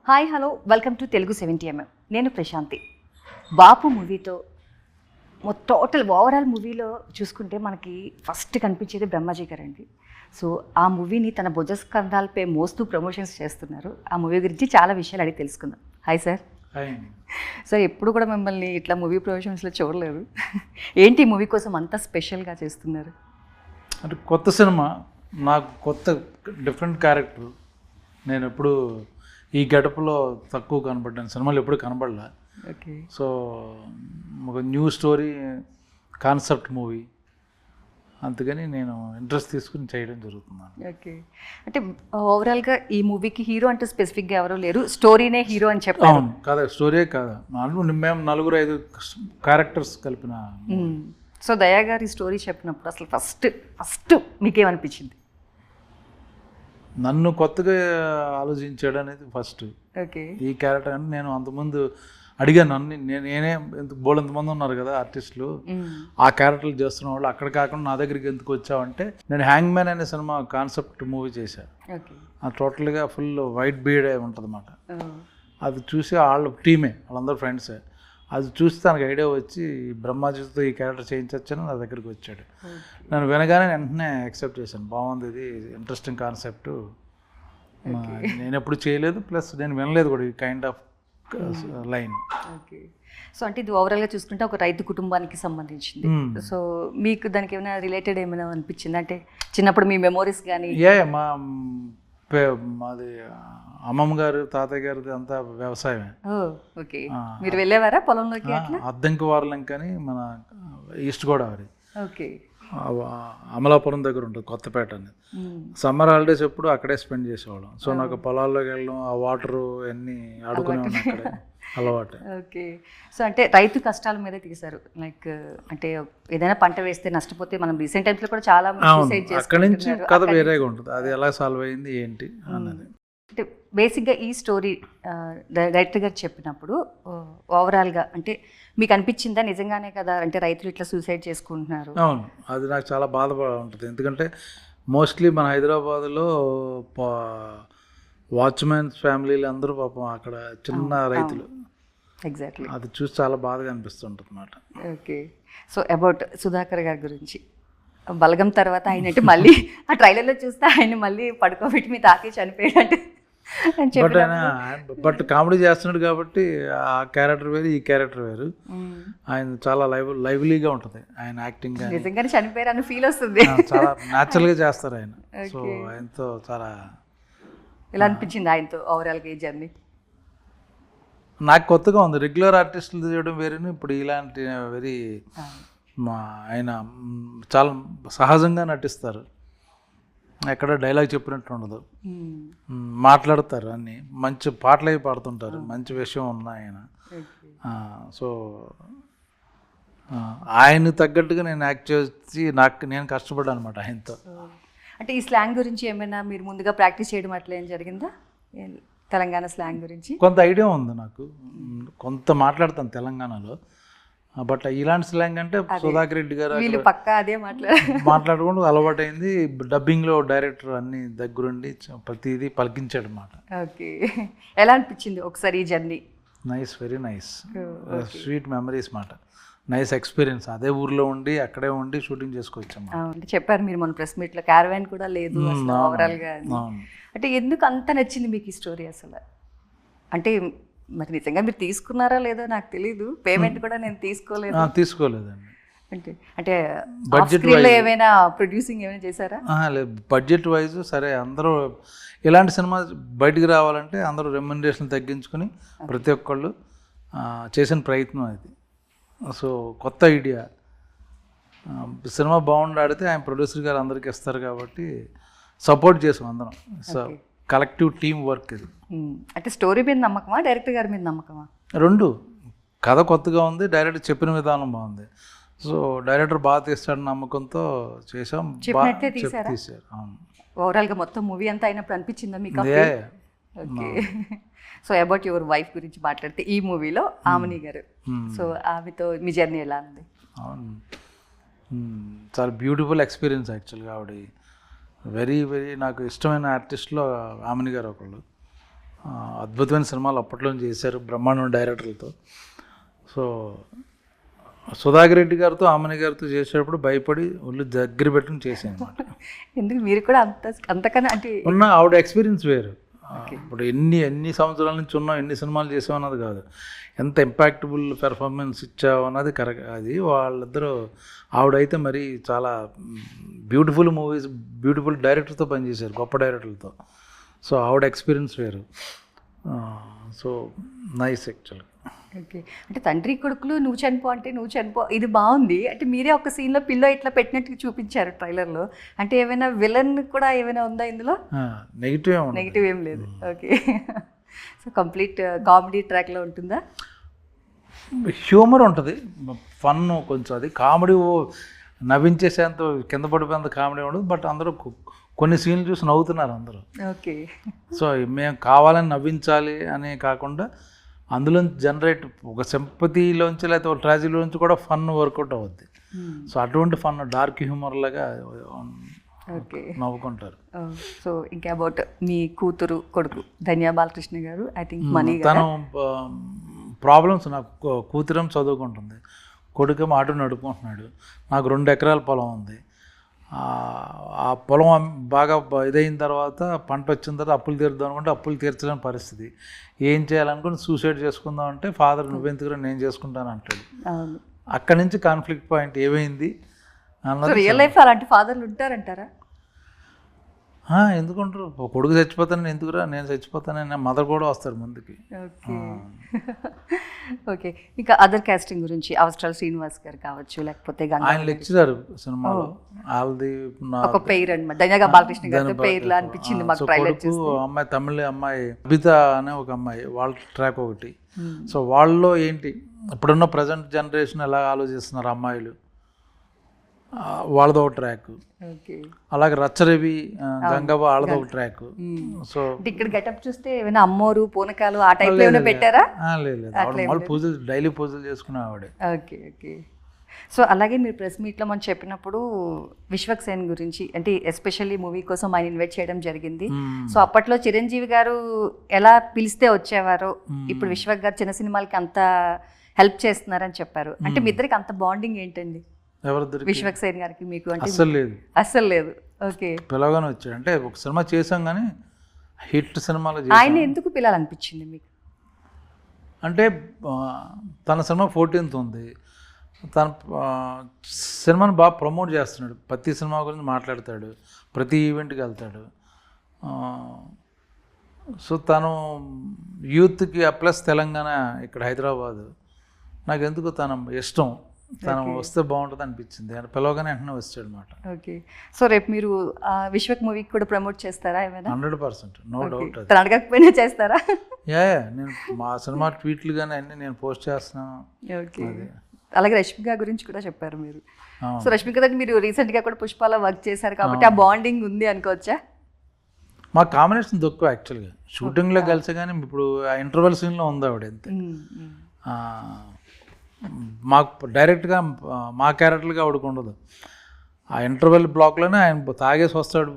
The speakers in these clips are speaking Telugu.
Hi hello welcome to Telugu 70mm. నేను ప్రశాంతి. బాపు మూవీతో టోటల్ ఓవరాల్ మూవీలో చూసుకుంటే మనకి ఫస్ట్ కనిపించేది బ్రహ్మాజీ గారండి. సో ఆ మూవీని తన భుజస్కంధాలపై మోస్తూ ప్రమోషన్స్ చేస్తున్నారు. ఆ మూవీ గురించి చాలా విషయాలు అడిగి తెలుసుకుందాం. Hi sir. సార్ ఎప్పుడు కూడా మిమ్మల్ని ఇట్లా మూవీ ప్రమోషన్స్లో చూడలేదు. ఏంటి ఈ మూవీ కోసం అంత స్పెషల్గా చేస్తున్నారు? అంటే కొత్త సినిమా, నాకు కొత్త డిఫరెంట్ క్యారెక్టర్. నేను ఎప్పుడు ఈ గడపలో తక్కువ కనబడ్డాను, సినిమాలు ఎప్పుడు కనబడలే. ఓకే. సో ఒక న్యూ స్టోరీ కాన్సెప్ట్ మూవీ, అందుకని నేను ఇంట్రెస్ట్ తీసుకుని చేయడం జరుగుతున్నాను. ఓకే. అంటే ఓవరాల్గా ఈ మూవీకి హీరో అంటే స్పెసిఫిక్గా ఎవరో లేరు, స్టోరీనే హీరో అని చెప్పారు. అవును, కాదా, స్టోరీయే కాదా, మేము 4-5 క్యారెక్టర్స్ కలిపిన. సో దయా గారి స్టోరీ చెప్పినప్పుడు అసలు ఫస్ట్ మీకేమనిపించింది? నన్ను కొత్తగా ఆలోచించాడు అనేది ఫస్ట్. ఓకే. ఈ క్యారెక్టర్ అంటే నేను అంతకుముందు అడిగాను, నేనే బోలంతమంది ఉన్నారు కదా ఆర్టిస్టులు, ఆ క్యారెక్టర్లు చేస్తున్న వాళ్ళు, అక్కడ కాకుండా నా దగ్గరికి ఎందుకు వచ్చావంటే, నేను హ్యాంగ్ మ్యాన్ అనే సినిమా కాన్సెప్ట్ మూవీ చేశాను. అది టోటల్గా ఫుల్ వైట్ బీడే ఉంటుంది అన్నమాట. అది చూసి వాళ్ళ టీమే, వాళ్ళందరూ ఫ్రెండ్సే. అది చూసి తనకు ఐడియా వచ్చి బ్రహ్మాజీతో ఈ క్యారెక్టర్ చేయించొచ్చని నా దగ్గరికి వచ్చాడు. నేను వినగానే వెంటనే యాక్సెప్ట్ చేశాను. బాగుంది, ఇది ఇంట్రెస్టింగ్ కాన్సెప్ట్, నేను ఎప్పుడు చేయలేదు, ప్లస్ నేను వినలేదు కూడా ఈ kind of line. Okay. So అంటే ఇది ఓవరాల్గా చూసుకుంటే ఒక రైతు కుటుంబానికి సంబంధించింది. సో మీకు దానికి ఏమైనా రిలేటెడ్ ఏమైనా అనిపించింది అంటే చిన్నప్పుడు మీ మెమోరీస్ కానీ? మాది అమ్మమ్మ గారు, తాతయ్య గారిది అంతా వ్యవసాయమే. ఓకే. మీరు వెళ్ళేవారా పొలంలోకి? అద్దంకి వారలంక అని మన ఈస్ట్ గోదావరి. ఓకే. అమలాపురం దగ్గర ఉంటుంది, కొత్తపేట అనేది. సమ్మర్ హాలిడేస్ ఎప్పుడు అక్కడే స్పెండ్ చేసేవాళ్ళం. సో నాకు పొలాల్లోకి వెళ్ళడం, ఆ వాటరు అన్నీ ఆడుకునే అక్కడే అలవాటు. ఓకే. సో అంటే రైతు కష్టాల మీద తీశారు. లైక్ అంటే ఏదైనా పంట వేస్తే నష్టపోతే మనం రీసెంట్ టైమ్స్లో కూడా చాలా అక్కడి నుంచి కథ వేరేగా ఉంటుంది, అది ఎలా సాల్వ్ అయింది ఏంటి అన్నది. అంటే బేసిక్గా ఈ స్టోరీ డైరెక్టర్ గారు చెప్పినప్పుడు ఓవరాల్గా అంటే మీకు అనిపించిందా నిజంగానే కదా, అంటే రైతులు ఇట్లా సూసైడ్ చేసుకుంటున్నారు? అవును, అది నాకు చాలా బాధపడ ఉంటుంది. ఎందుకంటే మోస్ట్లీ మన హైదరాబాద్లో వాచ్మెన్స్ ఫ్యామిలీలు అందరూ పాపం అక్కడ చిన్న రైతులు. ఎగ్జాక్ట్లీ. అది చూసి చాలా బాధగా అనిపిస్తుంటుంది అన్నమాట. ఓకే. సో అబౌట్ సుధాకర్ గారి గురించి, బలగం తర్వాత ఆయన అంటే మళ్ళీ ఆ ట్రైలర్లో చూస్తే ఆయన మళ్ళీ పడుకోబెట్టి మీ తాకి చనిపోయాడు. బట్ కామెడీ చేస్తున్నాడు కాబట్టి ఆ క్యారెక్టర్ వేరు, ఈ క్యారెక్టర్ వేరు. ఆయన చాలా లైవ్లీగా ఉంటుంది ఆయన యాక్టింగ్. నిజంగానే చనిపోయారు అని ఫీల్ వస్తుంది, చాలా న్యాచురల్గా చేస్తారు ఆయన. సో ఆయనతో చాలా ఎలా అనిపించింది ఆయనతో ఓవరాల్గా ఈ జర్నీ? నాకు కొత్తగా ఉంది, రెగ్యులర్ ఆర్టిస్టులు చేయడం వేరేను, ఇప్పుడు ఇలాంటి వెరీ ఆయన చాలా సహజంగా నటిస్తారు. ఎక్కడ డైలాగ్ చెప్పినట్టు ఉండదు, మాట్లాడతారు, అన్నీ మంచి పాటలు అవి పాడుతుంటారు, మంచి విషయం ఉన్నాయి ఆయన. సో ఆయన తగ్గట్టుగా నేను యాక్ట్ చేసి నేను కష్టపడ్డాను అనమాట ఆయనతో. అంటే ఈ స్లాంగ్ గురించి ఏమైనా మీరు ముందుగా ప్రాక్టీస్ చేయడం అట్లా ఏం జరిగిందా? తెలంగాణ స్లాంగ్ గురించి కొంత ఐడియా ఉంది నాకు, కొంత మాట్లాడతాను తెలంగాణలో. బట్ ఇలాంటి స్లాంగ్ అంటే సుధాకర్ రెడ్డి గారు పక్కా అదే మాట్లాడుకుంటూ అలవాటైంది. డబ్బింగ్లో డైరెక్టర్ అన్ని దగ్గరుండి ప్రతిదీ పలికించాడు అన్నమాట. ఓకే. ఎలా అనిపించింది ఒకసారి ఈ journey? Nice, very nice, sweet memories మాట. Nice experience. అదే ఊర్లో ఉండి అక్కడే ఉండి షూటింగ్ చేసుకోవచ్చాము. అంటే చెప్పారు మీరు మన ప్రెస్ మీట్లో, క్యారవాన్ కూడా లేదు ఓవరాల్గా. అంటే ఎందుకు అంత నచ్చింది మీకు ఈ స్టోరీ అసలు? అంటే మరి నిజంగా మీరు తీసుకున్నారా లేదో నాకు తెలీదు, పేమెంట్ కూడా నేను తీసుకోలేదండి. అంటే బడ్జెట్ ఏమైనా ప్రొడ్యూసింగ్ ఏమైనా చేశారా? లేదు, బడ్జెట్ వైజ్ సరే. అందరూ ఇలాంటి సినిమా బయటికి రావాలంటే అందరూ రెమ్యునరేషన్ తగ్గించుకొని ప్రతి ఒక్కళ్ళు చేసిన ప్రయత్నం అది. సో కొత్త ఐడియా, సినిమా బాగుండాడితే ఆయన ప్రొడ్యూసర్ గారు అందరికీ ఇస్తారు కాబట్టి సపోర్ట్ చేసాం అందరం. సో కలెక్టివ్ టీమ్ వర్క్ ఇది. అంటే స్టోరీ మీద నమ్మకమా, డైరెక్టర్ గారి మీద నమ్మకమా? రెండు. కథ కొత్తగా ఉంది, డైరెక్టర్ చెప్పిన విధానం బాగుంది. సో డైరెక్టర్ బాగా తీస్తాడు నమ్మకంతో చేసాం, తీశారు. ఓవరాల్గా మొత్తం మూవీ అంతా అయినప్పుడు అనిపించిందా మీకు? Okay. So about your wife గురించి మాట్లాడితే, ఈ మూవీలో ఆమని గారు, సో ఆమెతో మీ జర్నీ ఎలా ఉంది? చాలా బ్యూటిఫుల్ ఎక్స్పీరియన్స్ యాక్చువల్గా. ఆవిడ వెరీ నాకు ఇష్టమైన ఆర్టిస్ట్లో ఆమని గారు ఒకళ్ళు. అద్భుతమైన సినిమాలు అప్పట్లో చేశారు బ్రహ్మాండం డైరెక్టర్లతో. సో సుధాకర్ రెడ్డి గారితో ఆమని గారితో చేసేటప్పుడు భయపడి ఒళ్ళు దగ్గర పెట్టుకుని చేశాను అనమాట. ఎందుకు మీరు కూడా అంతకన్నా అంటే ఉన్న ఆవిడ ఎక్స్పీరియన్స్ వేరు. ఇప్పుడు ఎన్ని సంవత్సరాల నుంచి ఉన్నాం, ఎన్ని సినిమాలు చేసావు అన్నది కాదు, ఎంత ఇంపాక్టబుల్ పెర్ఫార్మెన్స్ ఇచ్చావు అన్నది కరెక్ట్. అది వాళ్ళిద్దరూ ఆవిడైతే మరి చాలా బ్యూటిఫుల్ మూవీస్, బ్యూటిఫుల్ డైరెక్టర్తో పనిచేశారు, గొప్ప డైరెక్టర్లతో. సో ఆవిడ ఎక్స్పీరియన్స్ వేరు. సో నైస్ యాక్చువల్గా. ఓకే, అంటే తండ్రి కొడుకులు నువ్వు చనిపో అంటే నువ్వు చనిపో, ఇది బాగుంది. అంటే మీరే ఒక సీన్లో పిల్లో ఇట్లా పెట్టినట్టు చూపించారు ట్రైలర్లో. అంటే ఏమైనా విలన్ కూడా ఏమైనా ఉందా ఇందులో? నెగిటివ్ ఏం లేదు. ఓకే, సో కంప్లీట్ కామెడీ ట్రాక్లో ఉంటుందా? హ్యూమర్ ఉంటుంది, ఫన్ కొంచెం. అది కామెడీ నవ్వించేసేంత కింద పడిపోయేంత కామెడీ ఉండదు. బట్ అందరూ కొన్ని సీన్లు చూసి నవ్వుతున్నారు అందరూ. ఓకే, సో మేము కావాలని నవ్వించాలి అనే కాకుండా అందులో జనరేట్ ఒక సింపతిలోంచి లేకపోతే ఒక ట్రాజడీలోంచి కూడా ఫన్ వర్కౌట్ అవుద్ది. సో అటువంటి ఫన్ డార్క్ హ్యూమర్ లాగా ఓకే నవ్వుకుంటారు. సో ఇంకా అబౌట్ మీ కూతురు కొడుకు ధన్యా బాలకృష్ణ గారు, ఐ థింక్ మనీ తను ప్రాబ్లమ్స్, నాకు కూతురేం చదువుకుంటుంది, కొడుకేమో ఆటో నడుపుకుంటున్నాడు. నాకు 2 ఎకరాల పొలం ఉంది. ఆ పొలం బాగా ఇదైన తర్వాత పంట వచ్చిన తర్వాత అప్పులు తీరుద్దాం అనుకుంటే అప్పులు తీర్చలేని పరిస్థితి. ఏం చేయాలనుకుంటే సూసైడ్ చేసుకుందాం అంటే ఫాదర్ నువ్వెందుకు నేను చేసుకుంటాను అంటాడు. అక్కడి నుంచి కాన్ఫ్లిక్ట్ పాయింట్ ఏమైంది అన్నది. రియల్ లైఫ్ అలాంటి ఫాదర్లు ఉంటారంటారా? ఎందుకుంటారు, కొడుకు చచ్చిపోతానని ఎందుకురా, నేను చచ్చిపోతానని మదర్ కూడా వస్తారు ముందుకి. ఓకే ఓకే, ఇంకా అదర్ కాస్టింగ్ గురించి అవసరాల శ్రీనివాస్ గారు కావచ్చు, లేకపోతే ఆయన లెక్చరర్ సినిమాలో వాళ్ళది ఒక పేరు అనమాట ధన్యా బాలకృష్ణ గారి పేర్లా అనిపించింది మాకు ట్రైలర్ చూస్తే. అమ్మాయి తమిళ అమ్మాయి అబిత అనే ఒక అమ్మాయి, వాళ్ళ ట్రాక్ ఒకటి. సో వాళ్ళలో ఏంటి ఇప్పుడున్న ప్రజెంట్ జనరేషన్ ఎలా ఆలోచిస్తున్నారు అమ్మాయిలు, వాళ్ళదో ఒక ట్రాక్. అలాగే రచ్చరవి గంగవ్వ వాళ్ళదో ఒక ట్రాక్. సో ఇక్కడ గెటప్ చూస్తే ఏమైనా అమ్మోరు పూనకాలు ఆ టైప్ లో పెట్టారా? లేదు, పూజలు డైలీ పూజలు చేసుకునే ఆవిడే. ఓకే ఓకే, సో అలాగే మీరు ప్రెస్ మీట్లో మనం చెప్పినప్పుడు విశ్వక్ సేన్ గురించి, అంటే ఎస్పెషల్లీ మూవీ కోసం ఆయన ఇన్వైట్ చేయడం జరిగింది. సో అప్పట్లో చిరంజీవి గారు ఎలా పిలిస్తే వచ్చేవారో, ఇప్పుడు విశ్వక్ గారు చిన్న సినిమాలకి అంత హెల్ప్ చేస్తున్నారని చెప్పారు. అంటే మీ ఇద్దరికి అంత బాండింగ్ ఏంటండి? విశ్వక్ సేన్ గారికి మీకు? అంటే అస్సలు లేదు. ఓకే, పిలవగానే వచ్చాడు. అంటే ఒక సినిమా చేసాం కానీ హిట్ సినిమాలో ఆయన ఎందుకు పిలాలనిపించింది మీకు? అంటే తన సినిమా 14th ఉంది, తన సినిమాని బాగా ప్రమోట్ చేస్తున్నాడు, ప్రతి సినిమా గురించి మాట్లాడతాడు, ప్రతి ఈవెంట్కి వెళ్తాడు. సో తను యూత్కి ప్లస్ తెలంగాణ, ఇక్కడ హైదరాబాదు, నాకు ఎందుకు తన ఇష్టం, తను వస్తే బాగుంటుంది అనిపించింది. ఆయన పిలవగానే వెంటనే వచ్చాడు అనమాట. ఓకే, సో రేపు మీరు విశ్వక్ మూవీకి కూడా ప్రమోట్ చేస్తారా ఏమైనా? 100%, నో డౌట్. తను అడగకపోయినా చేస్తారా? నేను మా సినిమా ట్వీట్లు కానీ అన్నీ నేను పోస్ట్ చేస్తున్నాను. ఓకే, అలాగే రష్మిక గురించి కూడా చెప్పారు మీరు. సో రష్మిక దగ్గర మీరు రీసెంట్గా కూడా పుష్పాలో వర్క్ చేశారు కాబట్టి ఆ బాండింగ్ ఉంది అనుకోవచ్చా? మా కాంబినేషన్ తక్కువ యాక్చువల్గా, షూటింగ్లో కలిసి కానీ ఇప్పుడు ఆ ఇంటర్వెల్ సీన్లో ఉంది ఆవిడ అంతే. మాకు డైరెక్ట్గా మా క్యారెక్టర్గా ఆవిడకు ఉండదు. ఆ ఇంటర్వెల్ బ్లాక్లోనే ఆయన తాగేసి వస్తాడు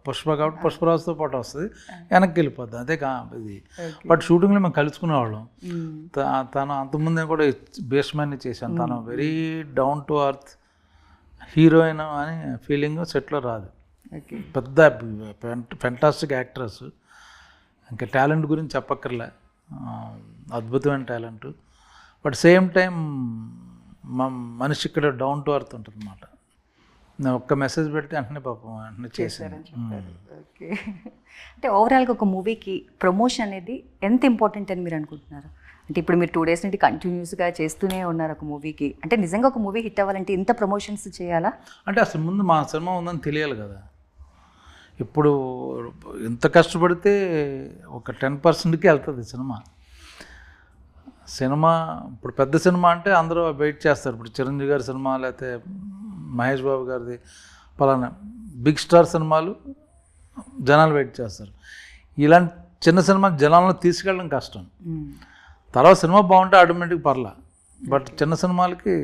పుష్ప, కాబట్టి పుష్పరాజుతో పాటు వస్తుంది, వెనక్కి వెళ్ళిపోద్ది అదే ఇది. బట్ షూటింగ్లో మేము కలుసుకునేవాళ్ళం. తను అంతకుముందు నేను కూడా బేస్మెన్ని చేశాను. తను very down to earth heroine అని ఫీలింగ్ సెట్లో రాదు. పెద్ద ఫెంటాస్టిక్ యాక్ట్రెస్, ఇంకా టాలెంట్ గురించి చెప్పక్కర్లే, అద్భుతమైన టాలెంట్. బట్ సేమ్ టైం మా మనిషి ఇక్కడ డౌన్ టు అర్త్ ఉంటుంది అన్నమాట. నేను ఒక్క మెసేజ్ పెడితే వెంటనే పాపం వెంటనే చేశాను. ఓకే, అంటే ఓవరాల్గా ఒక మూవీకి ప్రమోషన్ అనేది ఎంత ఇంపార్టెంట్ అని మీరు అనుకుంటున్నారు? అంటే ఇప్పుడు మీరు 2 days నుండి కంటిన్యూస్గా చేస్తూనే ఉన్నారు ఒక మూవీకి. అంటే నిజంగా ఒక మూవీ హిట్ అవ్వాలంటే ఇంత ప్రమోషన్స్ చేయాలా? అంటే అసలు ముందు మా సినిమా ఉందని తెలియాలి కదా. ఇప్పుడు ఇంత కష్టపడితే ఒక 10%కి వెళ్తుంది సినిమా. ఇప్పుడు పెద్ద సినిమా అంటే అందరూ వెయిట్ చేస్తారు. ఇప్పుడు చిరంజీవి గారి సినిమా, లేకపోతే మహేష్ బాబు గారిది, పలానా బిగ్ స్టార్ సినిమాలు జనాలు వెయిట్ చేస్తారు. ఇలాంటి చిన్న సినిమా జనాలను తీసుకెళ్ళడం కష్టం. తర్వాత సినిమా బాగుంటే ఆటోమేటిక్ పర్లా. బట్ చిన్న సినిమాలకి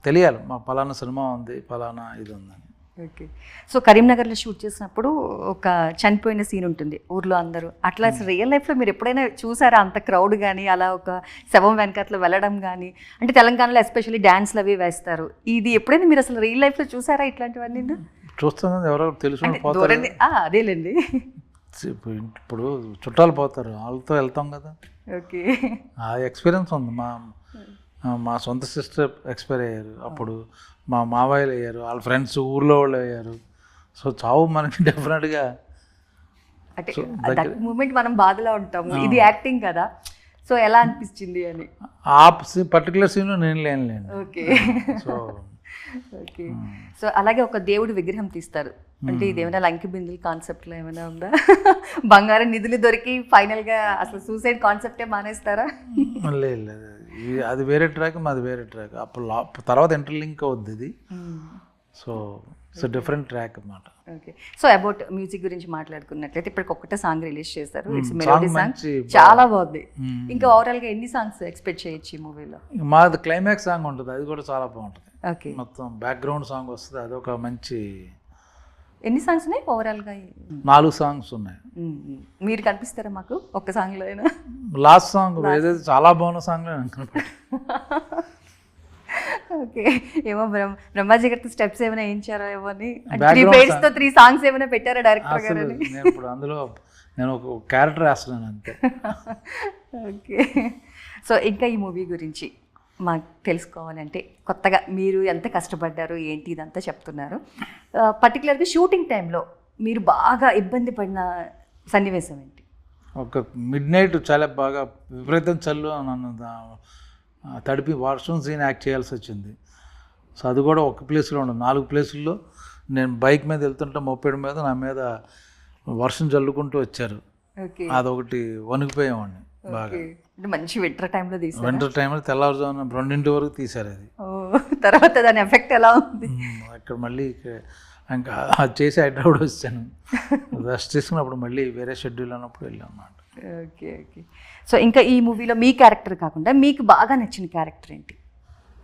తెలియాలి మా పలానా సినిమా ఉంది, పలానా ఇది ఉందని. ఓకే. సో కరీంనగర్లో షూట్ చేసినప్పుడు ఒక చనిపోయిన సీన్ ఉంటుంది ఊర్లో అందరూ. అట్లా అసలు రియల్ లైఫ్లో మీరు ఎప్పుడైనా చూసారా అంత క్రౌడ్ కానీ, అలా ఒక శవం వెనకట్లో వెళ్ళడం కానీ? అంటే తెలంగాణలో ఎస్పెషల్లీ డ్యాన్స్లు అవి వేస్తారు. ఇది ఎప్పుడైనా మీరు అసలు రియల్ లైఫ్లో చూసారా ఇట్లాంటివన్నీ? చూస్తాను, ఎవరో తెలుసు పోతారు. అదేలేండి. ఇప్పుడు చుట్టాలు పోతారు, వాళ్ళతో వెళ్తాం కదా. ఓకే. ఆ ఎక్స్పీరియన్స్ ఉంది. మా సొంత సిస్టర్ ఎక్స్పైర్ అయ్యారు, అప్పుడు మా మావయ్యలు అయ్యారు, వాళ్ళ ఫ్రెండ్స్ ఊర్లో వాళ్ళు అయ్యారు. సో చావు మనకి డెఫినెట్గా అంటే దట్ మూమెంట్ మనం బాధలో ఉంటాము, ఇది యాక్టింగ్ కదా. సో ఎలా అనిపించింది అని? ఆ పర్టికులర్ సీన్లో నేను లేనులేండి. ఓకే. So okay. సో అలాగే ఒక దేవుడి విగ్రహం తీస్తారు. అంటే ఇదేమైనా లంకి బిందులు కాన్సెప్ట్లో ఏమైనా ఉందా? బంగారం నిధులు దొరికి ఫైనల్గా అసలు సూసైడ్ కాన్సెప్టే మానేస్తారా? లేదు, అది వేరే ట్రాక్, మాది వేరే ట్రాక్. అప్పుడు తర్వాత ఇంటర్లింక్ అవుద్ది ఇది. సో ఇట్స్ డిఫరెంట్ ట్రాక్ అన్నమాట. ఓకే. సో అబౌట్ మ్యూజిక్ గురించి మాట్లాడుకున్నట్లయితే ఇప్పటికి ఒక్కటే సాంగ్ రిలీజ్ చేశారు, ఇట్స్ మెలోడీ సాంగ్, చాలా బాగుంది. ఇంకా ఓవరాల్గా ఎన్ని సాంగ్స్ ఎక్స్పెక్ట్ చేయొచ్చు ఈ మూవీలో? మాది క్లైమాక్స్ సాంగ్ ఉంటుంది, అది కూడా చాలా బాగుంటుంది. ఓకే. మొత్తం బ్యాక్గ్రౌండ్ సాంగ్ వస్తుంది, అదొక మంచి. ఎన్ని సాంగ్స్ ఉన్నాయి ఓవరాల్గా? 4 సాంగ్స్ ఉన్నాయి. మీరు కనిపిస్తారా మాకు ఒక్క సాంగ్లో అయినా? లాస్ట్ సాంగ్ ఏదైతే చాలా బాగున్న సాంగ్ ఓకే. ఏమో బ్రహ్మాజీ గారితో స్టెప్స్ ఏమైనా వేయించారో ఏమో అని, 3 pages తో 3 songs ఏమైనా పెట్టారా డైరెక్టర్ గారు? నేను ఇప్పుడు అందులో నేను ఒక క్యారెక్టర్ వేస్తున్నాను అంతే. ఓకే. సో ఇంకా ఈ మూవీ గురించి మాకు తెలుసుకోవాలంటే, కొత్తగా మీరు ఎంత కష్టపడ్డారు ఏంటి ఇదంతా చెప్తున్నారు. పర్టికులర్గా షూటింగ్ టైంలో మీరు బాగా ఇబ్బంది పడిన సన్నివేశం ఏంటి? ఒక మిడ్ నైట్ చాలా బాగా విపరీతం చల్లు నన్ను తడిపి వర్షం సీన్ యాక్ట్ చేయాల్సి వచ్చింది. సో అది కూడా ఒక ప్లేస్లో ఉండదు, 4 ప్లేసుల్లో నేను బైక్ మీద వెళ్తుంటే మోపెడ్ మీద నా మీద వర్షం జల్లుకుంటూ వచ్చారు. అదొకటి వణికిపోయామండి బాగా. మంచి వింటర్ టైంలో తీసారు. వింటర్ టైంలో తెల్లవారుజామున 2 వరకు తీశారు అది. తర్వాత దాని ఎఫెక్ట్ ఎలా ఉంది? అక్కడ మళ్ళీ ఇంకా అది చేసి హైదరాబాద్ వచ్చాను, రెస్ట్ తీసుకున్నప్పుడు మళ్ళీ వేరే షెడ్యూల్ అన్నప్పుడు వెళ్ళాను అన్నమాట. ఓకే. ఓకే. సో ఇంకా ఈ మూవీలో మీ క్యారెక్టర్ కాకుండా మీకు బాగా నచ్చిన క్యారెక్టర్ ఏంటి?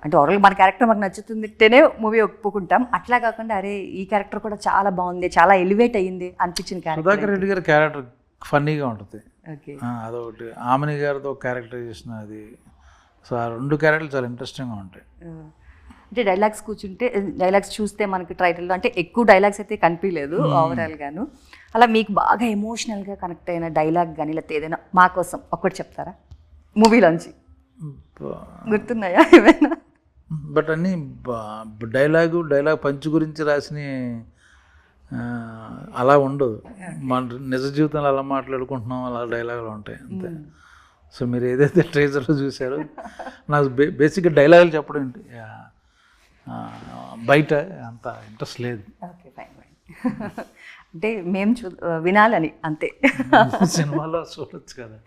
అంటే ఓవరాల్ మన క్యారెక్టర్ మాకు నచ్చుతుంటేనే మూవీ ఒప్పుకుంటాం, అట్లా కాకుండా అరే ఈ క్యారెక్టర్ కూడా చాలా బాగుంది, చాలా ఎలివేట్ అయ్యింది అనిపించిన క్యారెక్టర్? సుధాకర్ రెడ్డి గారి క్యారెక్టర్ ఫన్నీగా ఉంటుంది. ఓకే. అదొకటి. ఆమెని గారితో క్యారెక్టరైజేషన్ అది. సో ఆ 2 క్యారెక్టర్లు చాలా ఇంట్రెస్టింగ్గా ఉంటాయి. అంటే డైలాగ్స్ చూస్తే మనకి టైటిల్లో అంటే ఎక్కువ డైలాగ్స్ అయితే కనిపించలేదు ఓవరాల్గాను. అలా మీకు బాగా ఎమోషనల్గా కనెక్ట్ అయిన డైలాగ్ కానీ లేకపోతే ఏదైనా మా కోసం ఒక్కటి చెప్తారా మూవీలోంచి? గుర్తున్నాయా ఏమైనా? బట్ అన్నీ డైలాగ్ పంచ్ గురించి రాసిన అలా ఉండదు. మన నిజ జీవితంలో అలా మాట్లాడుకుంటున్నాం, అలా డైలాగులు ఉంటాయి అంతే. సో మీరు ఏదైతే ట్రేజర్లో చూసారో, నాకు బేసిక్గా డైలాగులు చెప్పడం బయట అంత ఇంట్రెస్ట్ లేదు. Okay, fine. అంటే మేము వినాలని అంతే. సినిమాలో చూడొచ్చు కదా,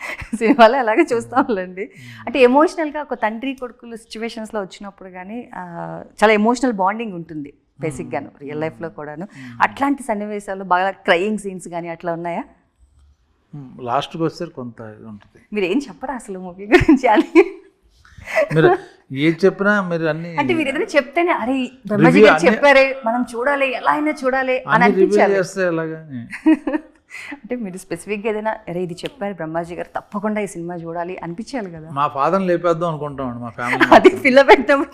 సినిమాలో అలాగే చూస్తాంలేండి. అంటే ఎమోషనల్గా ఒక తండ్రి కొడుకులు సిచ్యువేషన్స్లో వచ్చినప్పుడు కానీ చాలా ఎమోషనల్ బాండింగ్ ఉంటుంది బేసిక్గాను, రియల్ లైఫ్లో కూడాను. అట్లాంటి సన్నివేశాలు బాగా క్రయింగ్ సీన్స్ కానీ అట్లా ఉన్నాయా? లాస్ట్కి వస్తే కొంత ఇది ఉంటుంది. మీరు ఏం చెప్పరా అసలు మూవీ గురించి? అని మీరు ఏం చెప్పినా మీరు అన్ని అంటే మీరు ఏదైనా చెప్తేనే అరే బ్రహ్మాజీ గారు చెప్పారే మనం చూడాలి, ఎలా అయినా చూడాలి అని అనిపించాలి. అంటే మీరు స్పెసిఫిక్గా ఏదైనా అరే ఇది చెప్పారు బ్రహ్మాజీ గారు తప్పకుండా ఈ సినిమా చూడాలి అనిపించాలి కదా. మా ఫాదర్ని లేపేద్దాం అనుకుంటామండి మా ఫ్యామిలీ. అది పిల్ల పెట్టాము.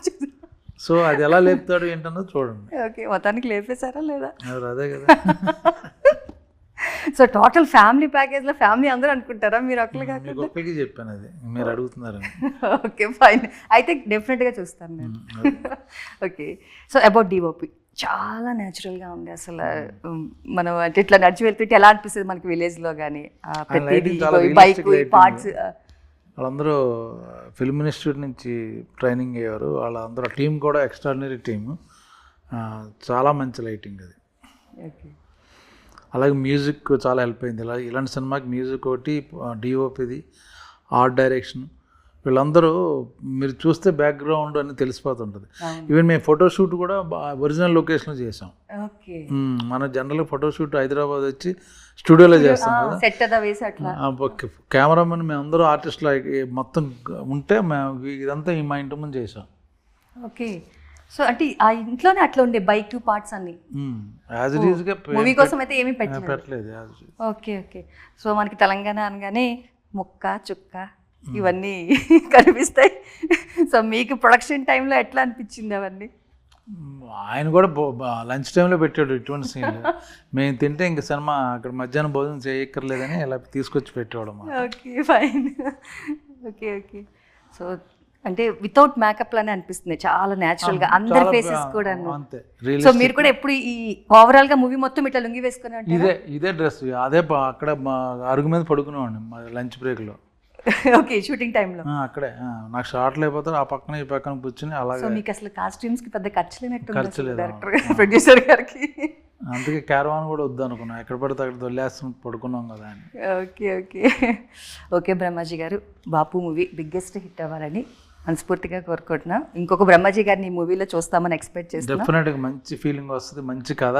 సో అది ఎలా లేపుతాడు ఏంటన్నది చూడండి. ఓకే, మొత్తానికి లేపేశారా లేదా? అదే కదా. సో టోటల్ ఫ్యామిలీ ప్యాకేజ్లో ఫ్యామిలీ అందరూ అనుకుంటారా మీరు ఒక్కరికి చెప్పాను, అది మీరు అడుగుతున్నారు. Okay, fine. అయితే డెఫినెట్గా చూస్తాను నేను. ఓకే. సో అబౌట్ డిఓపి చాలా న్యాచురల్గా ఉంది అసలు. మనం అంటే ఇట్లా నడిచి వెళ్తుంటే ఎలా అనిపిస్తుంది మనకి విలేజ్లో కానీ ప్రతిదీ బైక్ పార్ట్స్. వాళ్ళందరూ ఫిల్మ్ ఇన్స్టిట్యూట్ నుంచి ట్రైనింగ్ అయ్యారు, వాళ్ళందరూ టీం కూడా ఎక్స్ట్రాడినరీ టీము, చాలా మంచి లైటింగ్ అది. ఓకే. అలాగే మ్యూజిక్ చాలా హెల్ప్ అయింది. ఇలాంటి సినిమాకి మ్యూజిక్ ఒకటి, డిఓపిది, ఆర్ట్ డైరెక్షన్, వీళ్ళందరూ మీరు చూస్తే బ్యాక్గ్రౌండ్ అని తెలిసిపోతుంటుంది. ఈవెన్ మేము ఫోటోషూట్ కూడా ఒరిజినల్ లొకేషన్లో చేసాం. మన జనరల్గా ఫోటోషూట్ హైదరాబాద్ వచ్చి స్టూడియోలో చేస్తాం కదా, కెమెరామెన్ మేమందరూ ఆర్టిస్టులు మొత్తం ఉంటే మేము ఇదంతా మా ఇంటి ముందు చేసాం. ఓకే. సో అంటే ఆ ఇంట్లోనే అట్లా ఉండే బైక్ పార్ట్స్ అన్ని యాజ్ ఇట్ ఈస్గా మూవీ కోసం అయితే ఏమీ పెట్టలేదు. పెట్టలేదు as it is. Okay okay. So మనకి తెలంగాణ అనగానే ముక్క చుక్క ఇవన్నీ కనిపిస్తాయి. సో మీకు ప్రొడక్షన్ టైంలో ఎట్లా అనిపించింది అవన్నీ? ఆయన కూడా లంచ్ టైంలో పెట్టాడు ఇటువంటి సీన్లు. మేము తింటే ఇంక సినిమా అక్కడ మధ్యాహ్నం భోజనం చేయక్కర్లేదని ఇలా తీసుకొచ్చి పెట్టేవాడు. Okay fine. Okay okay. So అంటే వితౌట్ మేకప్ లానే అనిపిస్తుంది, చాలా న్యాచురల్ గా అందరి ఫేసెస్ కూడా. అంతే. సో మీరు కూడా ఎప్పుడు ఈ ఓవరాల్ గా మూవీ మొత్తం ఇట్లా లుంగి వేసుకుని ఉంటారా? ఇదే డ్రెస్ అదే అక్కడ అరుగు మీద పడుకునేవాడిని లంచ్ బ్రేక్ లో. ఓకే షూటింగ్ టైంలో అక్కడే నాకు షార్ట్లు అయిపోతారు, ఆ పక్కన ఈ పక్కన కూర్చుని అలాగే. సో మీకు అసలు కాస్ట్యూమ్స్ కి పెద్ద ఖర్చు లేనట్టు ఖర్చు లేదు. డైరెక్టర్ ప్రొడ్యూసర్ గారికి. అందుకే క్యారవాన్ కూడా వద్దు అనుకున్నాం, ఎక్కడ పడితే అక్కడ దొల్లేస్తాం పడుకున్నాం కదా అని. Okay okay okay. బ్రహ్మాజీ గారు, బాపు మూవీ బిగ్గెస్ట్ హిట్ అవ్వాలని మనస్ఫూర్తిగా కోరుకుంటున్నాం. ఇంకొక బ్రహ్మాజీ గారిని ఈ మూవీలో చూస్తామని ఎక్స్పెక్ట్ చేస్తున్నాం. డెఫినెట్గా మంచి ఫీలింగ్ వస్తుంది, మంచి కథ,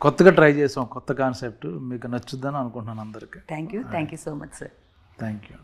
కొత్తగా ట్రై చేసాం, కొత్త కాన్సెప్ట్, మీకు నచ్చుద్దని అనుకుంటున్నాను అందరికీ. Thank you so much sir. Thank you.